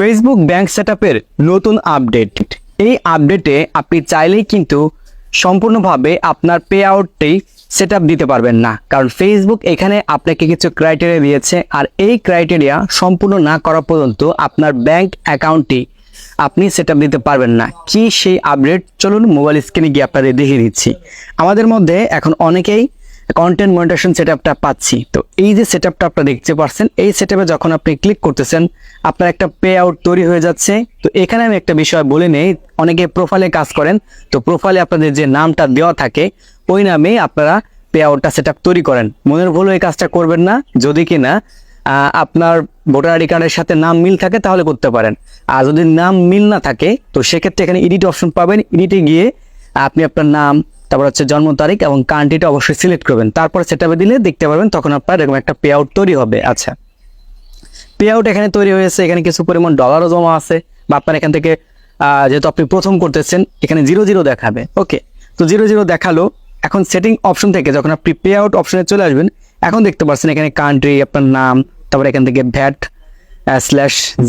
Facebook bank সেটআপের নতুন update. এই আপডেটে আপনি চাইলেই কিন্তু সম্পূর্ণভাবে আপনার পে আউটটি সেটআপ দিতে পারবেন না, কারণ ফেসবুক এখানে আপনাকে কিছু ক্রাইটেরিয়া দিয়েছে, আর এই ক্রাইটেরিয়া সম্পূর্ণ না করা পর্যন্ত আপনার ব্যাংক অ্যাকাউন্টটি আপনি সেটআপ দিতে পারবেন না। কি সেই আপডেট, চলুন মোবাইল স্ক্রিনে গিয়ে আপনাদের দেখিয়ে দিচ্ছি। আমাদের মধ্যে এখন অনেকেই কন্টেন্ট মনিটাইজেশন সেটআপটা পাচ্ছি। তো এই যে সেটআপটা আপনারা দেখতে পাচ্ছেন, এই সেটআপে যখন আপনি ক্লিক করতেছেন আপনার একটা পে আউট তৈরি হয়ে যাচ্ছে। তো এখানে আমি একটা বিষয় বলে নেই, অনেকে প্রোফাইলে কাজ করেন, তো প্রোফাইলে আপনাদের যে নামটা দেওয়া থাকে ওই নামেই আপনারা পে আউটটা সেটআপ তৈরি করেন। মনের ভুল এই কাজটা করবেন না। যদি কিনা আপনার ভোটার আইডি কার্ডের সাথে নাম মিল থাকে তাহলে করতে পারেন, আর যদি নাম মিল না থাকে তো সেক্ষেত্রে এখানে এডিট অপশন পাবেন। এডিটে গিয়ে আপনি আপনার নাম, তারপর হচ্ছে জন্ম তারিখ এবং কান্ট্রিটা অবশ্যই সিলেক্ট করবেন। তারপর সেটআপে দিলে দেখতে পারবেন তখন আপনার এরকম একটা পে আউট তৈরি হবে। আচ্ছা, পে আউট এখানে তৈরি হয়েছে, এখানে কিছু পরিমাণ ডলারও জমা আছে, বা আপনার এখান থেকে যেহেতু আপনি প্রথম করতেছেন এখানে 0 দেখাবে। ওকে, তো 0 দেখালো। এখন সেটিং অপশন থেকে যখন আপনি পে আউট অপশনে চলে আসবেন, এখন দেখতে পাচ্ছেন এখানে কান্ট্রি, আপনার নাম, তারপর এখান থেকে ভ্যাট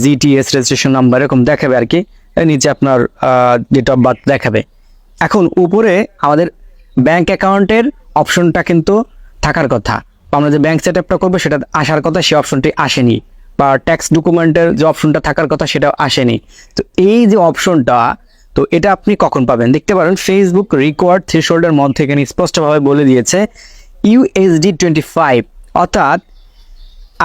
/GTS রেজিস্ট্রেশন নাম্বার এরকম দেখাবে আর কি। নিচে আপনার ডেট অফ বার্থ দেখাবে। এখন উপরে আমাদের ব্যাংক অ্যাকাউন্টের অপশনটা কিন্তু থাকার কথা, আমরা যে ব্যাংক সেটআপটা করবো সেটা আসার কথা, সেই অপশনটি আসেনি। বা ট্যাক্স ডকুমেন্টের যে অপশনটা থাকার কথা সেটাও আসেনি। তো এই যে অপশনটা, তো এটা আপনি কখন পাবেন দেখতে পারেন। ফেসবুক রিকোয়ার্ড থ্রেশহোল্ডের মধ্যে এখানে স্পষ্টভাবে বলে দিয়েছে USD25, অর্থাৎ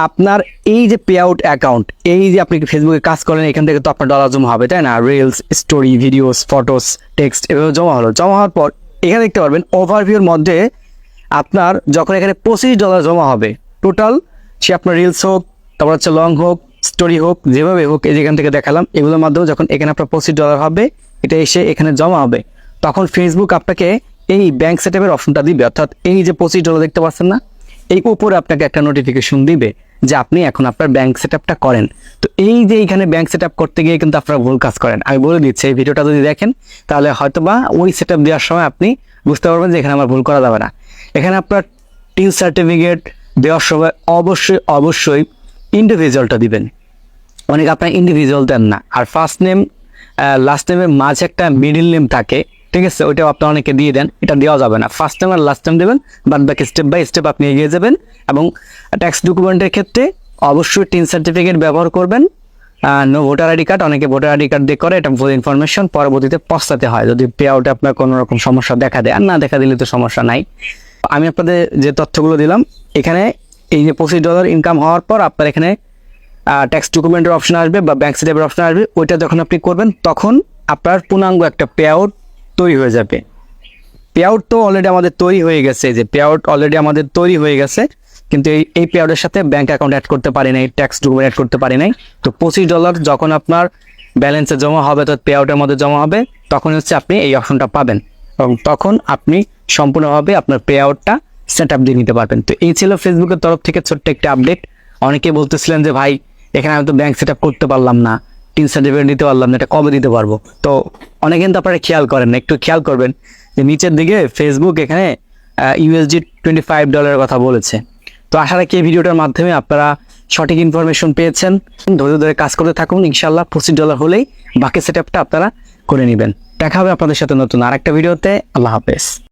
আপনার এই যে পে আউট অ্যাকাউন্ট, এই যে আপনি ফেসবুকে কাজ করেন এখান থেকে তো আপনার ডলার জমা হবে, তাই না? Reels, story, videos, photos, text এভাবে জমা হলো। জমা হওয়ার পর এখানে দেখতে পারবেন ওভারভিউর মধ্যে আপনার যখন এখানে $25 জমা হবে টোটাল, সে আপনার রিলস হোক, তারপর হচ্ছে লং হোক, স্টোরি হোক, যেভাবে হোক, এই যেখান থেকে দেখালাম এগুলোর মাধ্যমে যখন এখানে আপনার $25 হবে, এটা এসে এখানে জমা হবে, তখন ফেসবুক আপনাকে এই ব্যাংক সেটআপের অপশনটা দিবে। অর্থাৎ এই যে $25 দেখতে পাচ্ছেন না, এই উপরে আপনাকে একটা নোটিফিকেশন দিবে যে আপনি এখন আপনার ব্যাংক সেটআপটা করেন। তো এই যে এখানে ব্যাংক সেটআপ করতে গিয়ে কিন্তু আপনারা ভুল কাজ করেন। আমি বলে দিচ্ছি, এই ভিডিওটা যদি দেখেন তাহলে হয়তোবা ওই সেটআপ দেওয়ার সময় আপনি বুঝতে পারবেন যে এখানে আমার ভুল করা যাবে না। এখানে আপনার টিন সার্টিফিকেট দেওয়ার সময় অবশ্যই ইন্ডিভিজুয়ালটা দিবেন। অনেকে আপনার ইন্ডিভিজুয়াল দেন না, আর ফার্স্ট নেম লাস্ট নেমের মাঝে একটা মিডিল নেম থাকে, ঠিক আছে? ওইটাও আপনার অনেকে দিয়ে দেন, এটা দেওয়া যাবে না। ফার্স্ট নেম আর লাস্ট নেম দেবেন, বাদ বাকি স্টেপ বাই স্টেপ আপনি এগিয়ে যাবেন। এবং ট্যাক্স ডকুমেন্টের ক্ষেত্রে অবশ্যই টিন সার্টিফিকেট ব্যবহার করবেন। নো ভোটার আইডি কার্ড, অনেকে ভোটার আইডি কার্ড দিয়ে করে, এটা ভুল ইনফরমেশন, পরবর্তীতে পস্তাতে হয় যদি পে আউটে আপনার কোনো রকম সমস্যা দেখা দেয়। আর না দেখা দিলে তো সমস্যা নাই। আমি আপনাদের যে তথ্যগুলো দিলাম, এখানে এই যে $25 ইনকাম হওয়ার পর আপনার এখানে ট্যাক্স ডকুমেন্টের অপশন আসবে বা ব্যাংক সেটআপের অপশন আসবে, ওইটা যখন আপনি করবেন তখন আপনার পূর্ণাঙ্গ একটা পে আউট তৈরি হয়ে যাবে। পে আউট তো অলরেডি আমাদের তৈরি হয়ে গেছে, যে পে আউট অলরেডি আমাদের তৈরি হয়ে গেছে, কিন্তু এই পে আউটের সাথে ব্যাংক অ্যাকাউন্ট অ্যাড করতে পারি নাই, ট্যাক্স ডকুমেন্ট অ্যাড করতে পারি নাই। তো $25 যখন আপনার ব্যালেন্সে জমা হবে, তো পে আউটের মধ্যে জমা হবে, তখন হচ্ছে আপনি এই অপশনটা পাবেন, এবং তখন আপনি সম্পূর্ণভাবে আপনার পে আউটটা সেট আপ দিয়ে নিতে পারবেন। তো এই ছিল ফেসবুকের তরফ থেকে ছোট্ট একটা আপডেট। অনেকে বলতেছিলেন যে ভাই এখানে আমি তো ব্যাংক সেট আপ করতে পারলাম না, টিন সার্টিফিকেট দিতে পারলাম না, এটা কবে দিতে পারবো? তো অনেকে কিন্তু আপনারা খেয়াল করেন না, একটু খেয়াল করবেন যে নিচের দিকে ফেসবুক এখানে USD25 কথা বলেছে। তো আশা রাখি এই ভিডিওটার মাধ্যমে আপনারা সঠিক ইনফরমেশন পেয়েছেন। ধৈর্য ধরে কাজ করতে থাকুন, ইনশাল্লাহ $25 হলেই বাকি সেটআপটা আপনারা করে নেবেন। দেখা হবে আপনাদের সাথে নতুন আরেকটা ভিডিওতে। আল্লাহ হাফেজ।